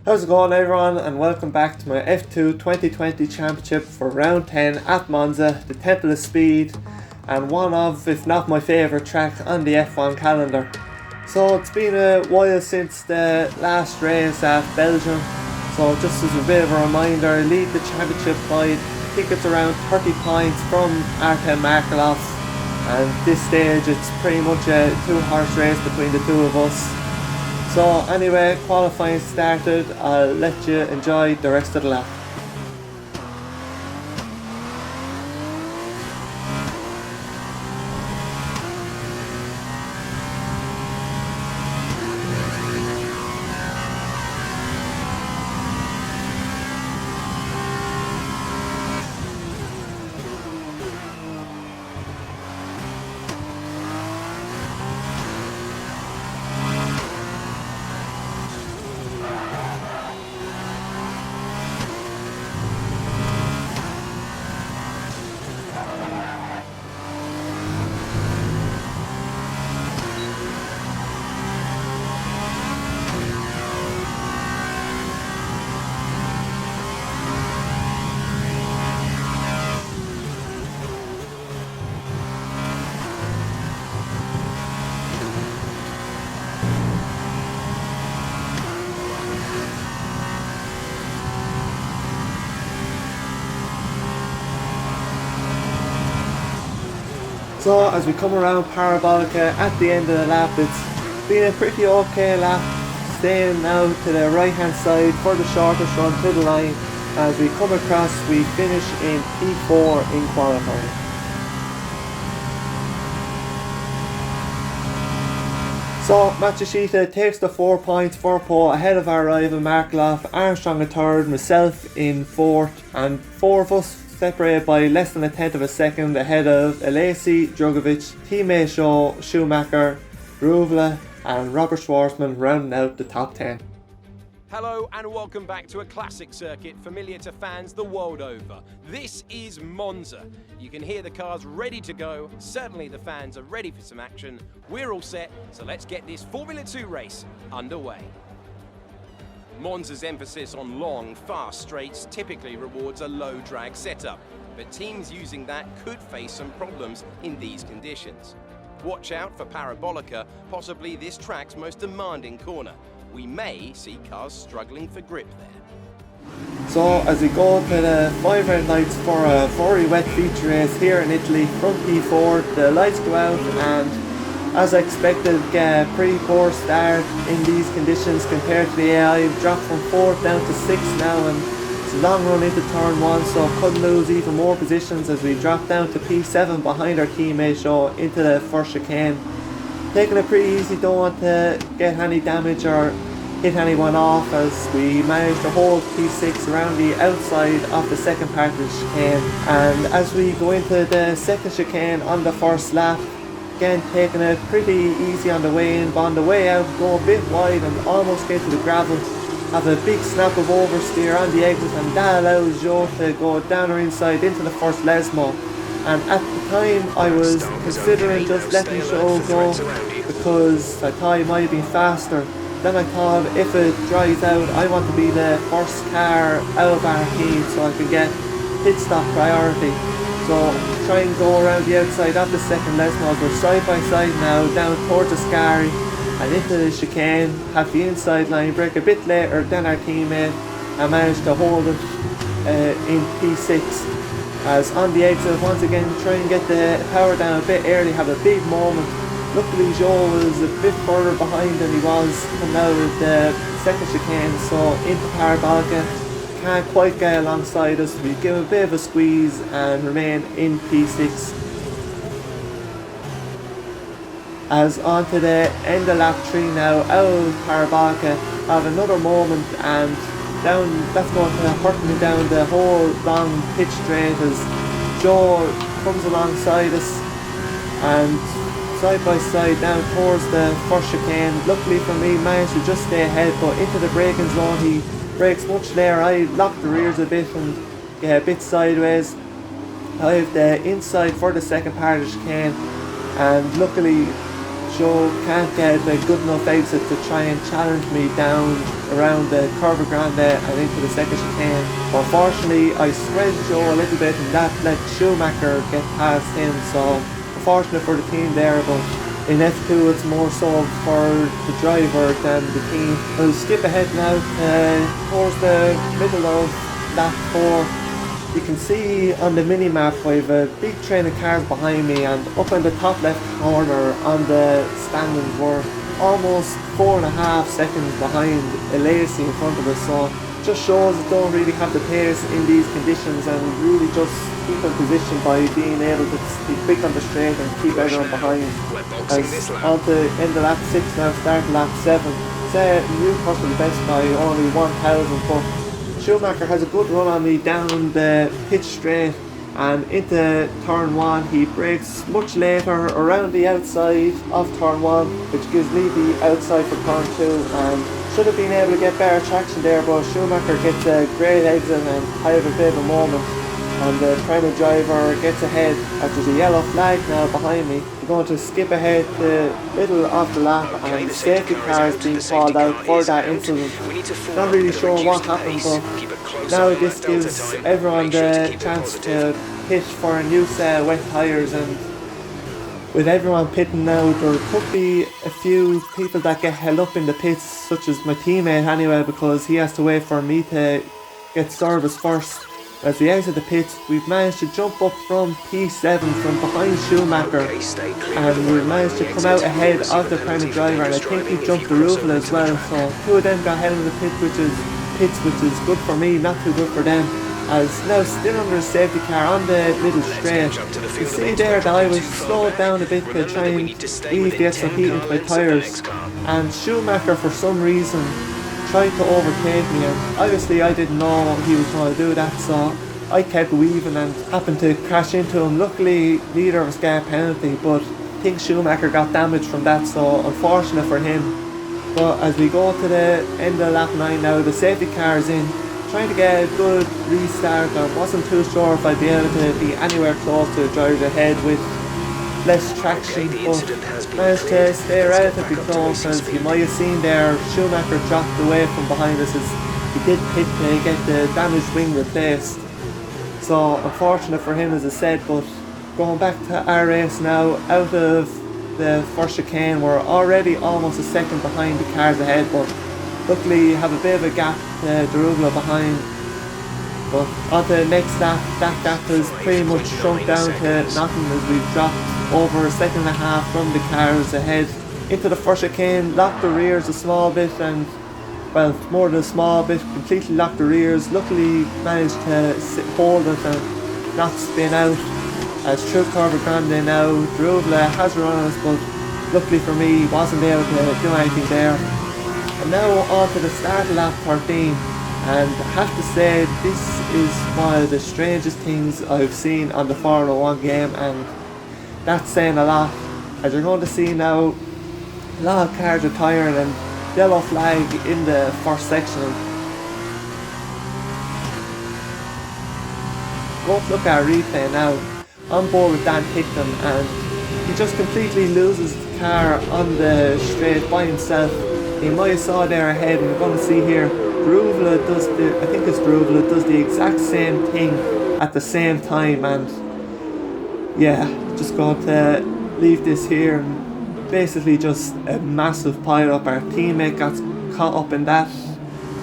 How's it going, everyone, and welcome back to my F2 2020 Championship for round 10 at Monza, the Temple of Speed, and one of, if not my favourite track on the F1 calendar. So it's been a while since the last race at Belgium, so just as a bit of a reminder, I lead the championship by, I think it's around 30 points from Artem Markelov, and at this stage it's pretty much a two-horse race between the two of us. So anyway, qualifying started. I'll let you enjoy the rest of the lap. So as we come around Parabolica at the end of the lap, it's been a pretty okay lap, staying now to the right hand side for the shortest run to the line. As we come across, we finish in P4 in qualifying. So Matsushita takes the 4 points for pole ahead of our rival Markelov, Armstrong in third, myself in fourth, and four of us separated by less than a tenth of a second ahead of Alesi, Drugovic, teammate Shaw, Schumacher, Ruvla and Robert Schwarzman rounding out the top 10. Hello and welcome back to a classic circuit familiar to fans the world over. This is Monza. You can hear the cars ready to go. Certainly the fans are ready for some action. We're all set, so let's get this Formula 2 race underway. Monza's emphasis on long, fast straights typically rewards a low drag setup, but teams using that could face some problems in these conditions. Watch out for Parabolica, possibly this track's most demanding corner. We may see cars struggling for grip there. So as we go to the 5 red lights for a very wet feature race here in Italy from P4, the lights go out and as I expected, get a pretty poor start in these conditions compared to the AI. I've dropped from 4th down to 6th now, and it's a long run into turn 1, so couldn't lose even more positions as we drop down to P7 behind our teammate Shaw into the first chicane. Taking it pretty easy, don't want to get any damage or hit anyone off as we managed to hold P6 around the outside of the second part of the chicane. And as we go into the second chicane on the first lap, again taking it pretty easy on the way in, but on the way out go a bit wide and almost get to the gravel. Have a big snap of oversteer on the exit, and that allows Joe to go down or inside into the first Lesmo. And at the time I was considering just letting Joe go because I thought he might have been faster. Then I thought if it dries out I want to be the first car out of our team so I can get pit stop priority. So try and go around the outside of the second Lesmo. We're side by side now down towards the Scari and into the chicane, have the inside line break a bit later than our teammate and managed to hold it in P6. As on the exit once again try and get the power down a bit early, have a big moment. Luckily Joe was a bit further behind than he was coming out of the second chicane, so into Parabolica. Can't quite get alongside us. We give a bit of a squeeze and remain in P6. As on to the end of lap 3 now, out of Parabolica, have another moment and down, that's going to hurt me down the whole long pitch straight as Joe comes alongside us and side by side down towards the first chicane. Luckily for me, managed to just stay ahead, but into the braking zone he brakes much later. I locked the rears a bit and a bit sideways. I have the inside for the second part of the chicane, and luckily Joe can't get a good enough exit to try and challenge me down around the Curva Grande and into the second chicane. Unfortunately, I spread Joe a little bit and that let Schumacher get past him, so unfortunate for the team there, but in F2 it's more so for the driver than the team. I'll skip ahead now towards the middle of lap 4. You can see on the mini-map I have a big train of cars behind me, and up in the top left corner on the standings we're almost 4.5 seconds behind Alesi in front of us, so just shows it don't really have the pace in these conditions and really just keep in position by being able to be quick on the straight and keep everyone behind. As on to end of lap 6 now, starting lap 7. Say Newcastle best by only 1,000, but Schumacher has a good run on me down the pitch straight and into turn 1. He brakes much later around the outside of turn 1, which gives me the outside for turn 2, and should have been able to get better traction there, but Schumacher gets a great exit and I have a bit of a moment, and the Prema driver gets ahead as there's a yellow flag now behind me. We're going to skip ahead the middle of the lap, and the safety car is being called out for that incident. Not really sure what happened, but now this gives everyone the chance to pit for a new set of wet tyres, and with everyone pitting now there could be a few people that get held up in the pits, such as my teammate anyway, because he has to wait for me to get service first. As we exit the pits, we've managed to jump up from P7 from behind Schumacher, and we've managed to come out ahead of the Prema driver, and I think he jumped the Ruvel as well, so two of them got held in the pits, which is good for me, not too good for them. As now still under a safety car on the middle straight, you see there that I was slowed down a bit to try and leave the extra heat into my tyres, and Schumacher for some reason tried to overtake me, and obviously I didn't know he was going to do that, so I kept weaving and happened to crash into him. Luckily neither of us got a penalty, but I think Schumacher got damaged from that, so unfortunate for him. But as we go to the end of lap 9 now, the safety car is in, trying to get a good restart. I wasn't too sure if I'd be able to be anywhere close to the driver ahead with less traction, but managed to stay relatively close. As you might have seen there, Schumacher dropped away from behind us as he did pit to get the damaged wing replaced. So unfortunate for him, as I said. But going back to our race now, out of the first chicane, we're already almost a second behind the cars ahead, but luckily have a bit of a gap to Derugla behind. But on to the next lap, that gap has pretty much shrunk down to nothing as we've dropped over a second and a half from the cars ahead. Into the first chicane, locked the rears a small bit, and well, more than a small bit, completely locked the rears. Luckily managed to hold it and not spin out. As through Curva Grande now, Derugla has run on us, but luckily for me wasn't able to do anything there. And now on to the start of lap 13, and I have to say this is one of the strangest things I've seen on the Formula 1 game, and that's saying a lot, as you're going to see now a lot of cars retiring and yellow flag in the first section. Go look at a replay now, on board with Dan Hickman, and he just completely loses the car on the straight by himself. You might have saw there ahead, and we're going to see here, Derugla does the, I think it's Derugla, does the exact same thing at the same time, and yeah, just going to leave this here, and basically just a massive pile up. Our teammate got caught up in that,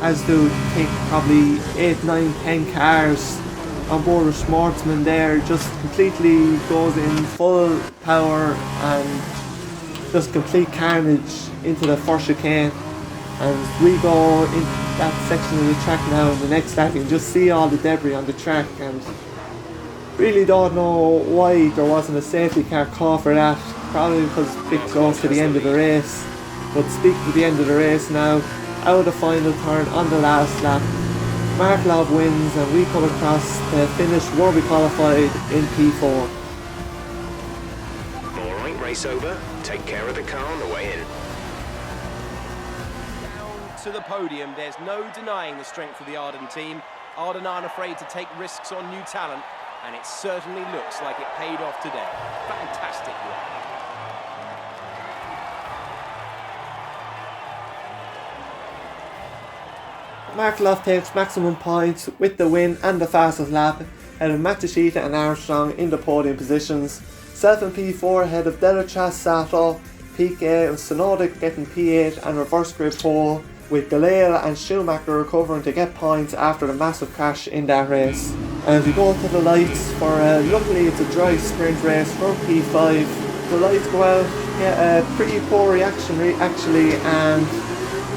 as do I think probably 8, 9, 10 cars on board with Schwartzman there, just completely goes in full power and just complete carnage into the first chicane. And we go in that section of the track now, in the next lap you can just see all the debris on the track, and really don't know why there wasn't a safety car call for that. Probably because it's a bit close to the end of the race. But speaking of the end of the race now, out of the final turn on the last lap, Mark Love wins, and we come across the finish where we qualified in P4. Alright, race over. Take care of the car on the way in. Down to the podium, there's no denying the strength of the Arden team. Arden aren't afraid to take risks on new talent, and it certainly looks like it paid off today. Fantastic work. Markelov takes maximum points with the win and the fastest lap, ahead of Matsushita and Armstrong in the podium positions. Self and P4 ahead of Delachas, Sato, Piquet and Tsunoda getting P8 and reverse grid pole, with Galea and Schumacher recovering to get points after the massive crash in that race. And as we go to the lights for luckily it's a dry sprint race from P5. The lights go out, get a pretty poor reaction actually, and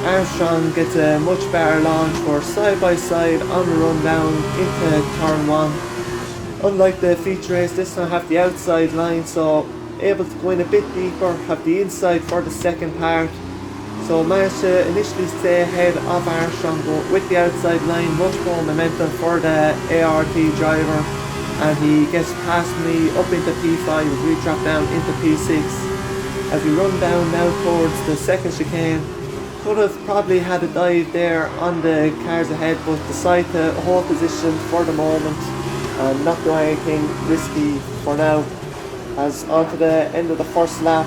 Armstrong gets a much better launch for side by side on the run down into turn 1. Unlike the feature race, this time I have the outside line, so able to go in a bit deeper, have the inside for the second part. So managed to initially stay ahead of Armstrong, but with the outside line, much more momentum for the ART driver, and he gets past me up into P5 as we drop down into P6. As we run down now towards the second chicane, could have probably had a dive there on the cars ahead, but decide to hold position for the moment and not do anything risky for now. As onto the end of the first lap,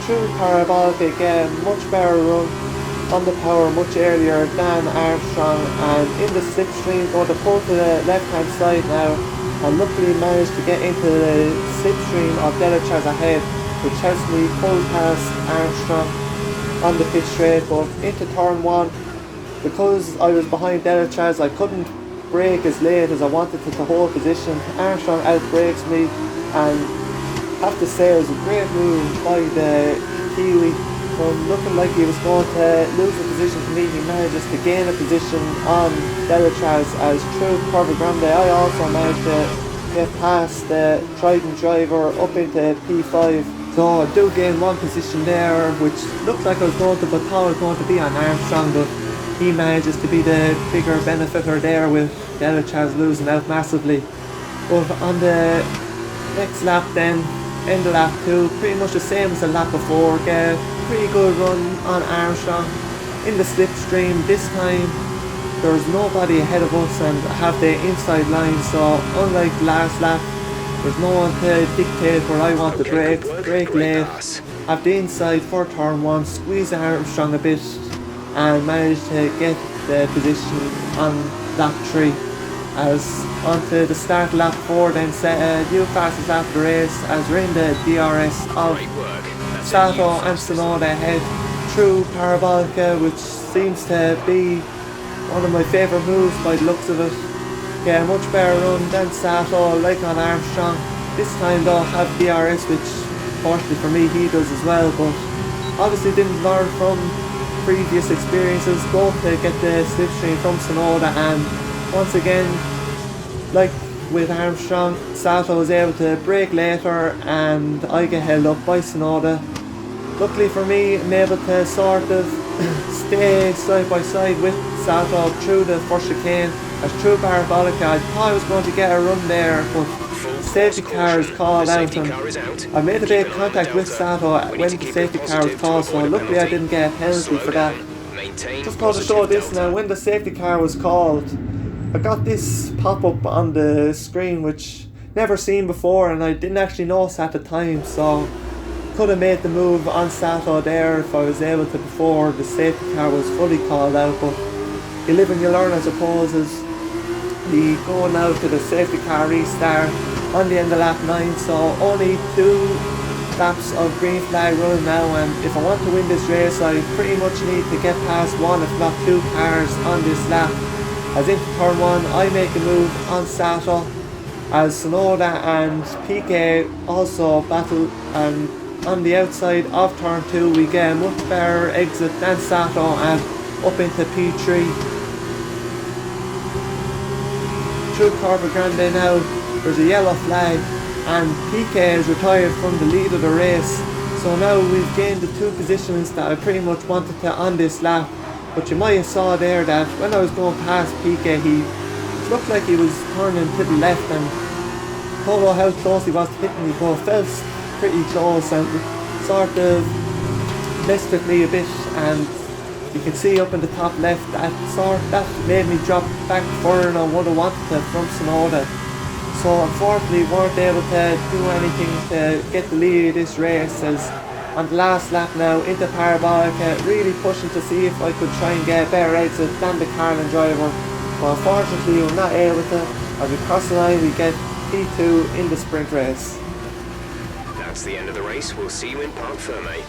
through Parabolic again, much better run on the power much earlier than Armstrong, and in the slipstream going to pull to the left hand side now, and luckily managed to get into the slipstream of Delachas ahead, which helps me pull past Armstrong on the pit straight. But into turn 1, because I was behind Delachas, I couldn't brake as late as I wanted to hold position. Armstrong outbrakes me, and have to say it was a great move by the Kiwi. From looking like he was going to lose the position to me, he manages to gain a position on Delachas as through Curva Grande. I also managed to get past the Trident driver up into P5. So I do gain one position there, which looked like I was going to, but thought I was going to be on Armstrong, but he manages to be the bigger benefiter there with Delachas losing out massively. But on the next lap then, end of lap 2, pretty much the same as the lap before, get a pretty good run on Armstrong in the slipstream. This time there's nobody ahead of us and have the inside line, so unlike last lap, there's no one to dictate where I want to brake late, have the inside for turn 1, squeeze Armstrong a bit and manage to get the position on lap 3. As onto the start lap 4 then set a new fastest lap of the race as we're in the DRS of Sato and Tsunoda ahead through Parabolica, which seems to be one of my favourite moves by the looks of it. Get a much better run than Sato, like on Armstrong. This time though have DRS, which fortunately for me he does as well, but obviously didn't learn from previous experiences. Go to get the slipstream from Tsunoda, and once again, like with Armstrong, Sato was able to brake later and I get held up by Tsunoda. Luckily for me, I'm able to sort of stay side by side with Sato through the first chicane. As through Parabolica, I thought I was going to get a run there, but safety car is called out, and I made a bit of contact with Sato when the safety car was called, so luckily I didn't get a penalty for that. Just going to show this now, when the safety car was called, I got this pop-up on the screen which never seen before, and I didn't actually notice at the time, so could have made the move on Sato there if I was able to before the safety car was fully called out. But you live and you learn, I suppose, as we go now to the safety car restart on the end of lap 9, so only 2 laps of green flag running now, and if I want to win this race I pretty much need to get past 1 if not 2 cars on this lap. As into turn 1 I make a move on Sato, as Tsunoda and Piquet also battle, and on the outside of turn 2 we get a much better exit than Sato and up into P3. Through Curva Grande now, there's a yellow flag and Piquet is retired from the lead of the race, so now we've gained the 2 positions that I pretty much wanted to on this lap. But you might have saw there that when I was going past Piquet, he looked like he was turning to the left, and I don't know how close he was to hitting me, but felt pretty close and sort of messed with me a bit, and you can see up in the top left that made me drop back further than I would have wanted to from Tsunoda. So unfortunately weren't able to do anything to get the lead of this race, as on the last lap now into Parabolica, really pushing to see if I could try and get a better exit than the Carlin driver. But unfortunately we're not able to. As we cross the line we get P2 in the sprint race. That's the end of the race. We'll see you in Parc Ferme.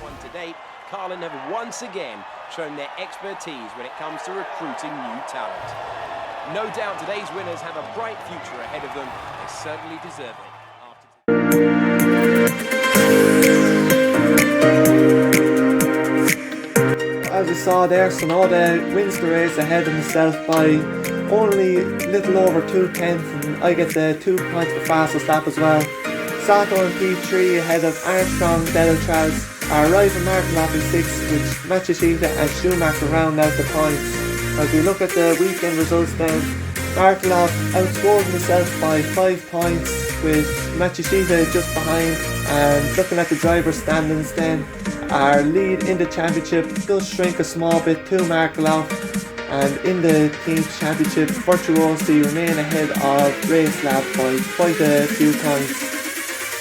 F1 to date, Carlin have once again shown their expertise when it comes to recruiting new talent. No doubt today's winners have a bright future ahead of them. They certainly deserve it. As you saw there, Sonoda wins the race ahead of himself by only a little over 2/10, and I get the 2 points for fastest lap as well. Sato in P3 ahead of Armstrong, Delatraz. Our rival Markelov in 6th, with Matsushita and Schumacher round out the points. As we look at the weekend results then, Markelov outscored himself by 5 points with Matsushita just behind. And looking at the driver standings then, our lead in the championship does shrink a small bit to Markelov. And in the team's championship, Virtuosi remain ahead of Race Lab by quite a few points.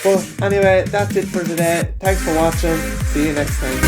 But anyway, that's it for today. Thanks for watching. See you next time.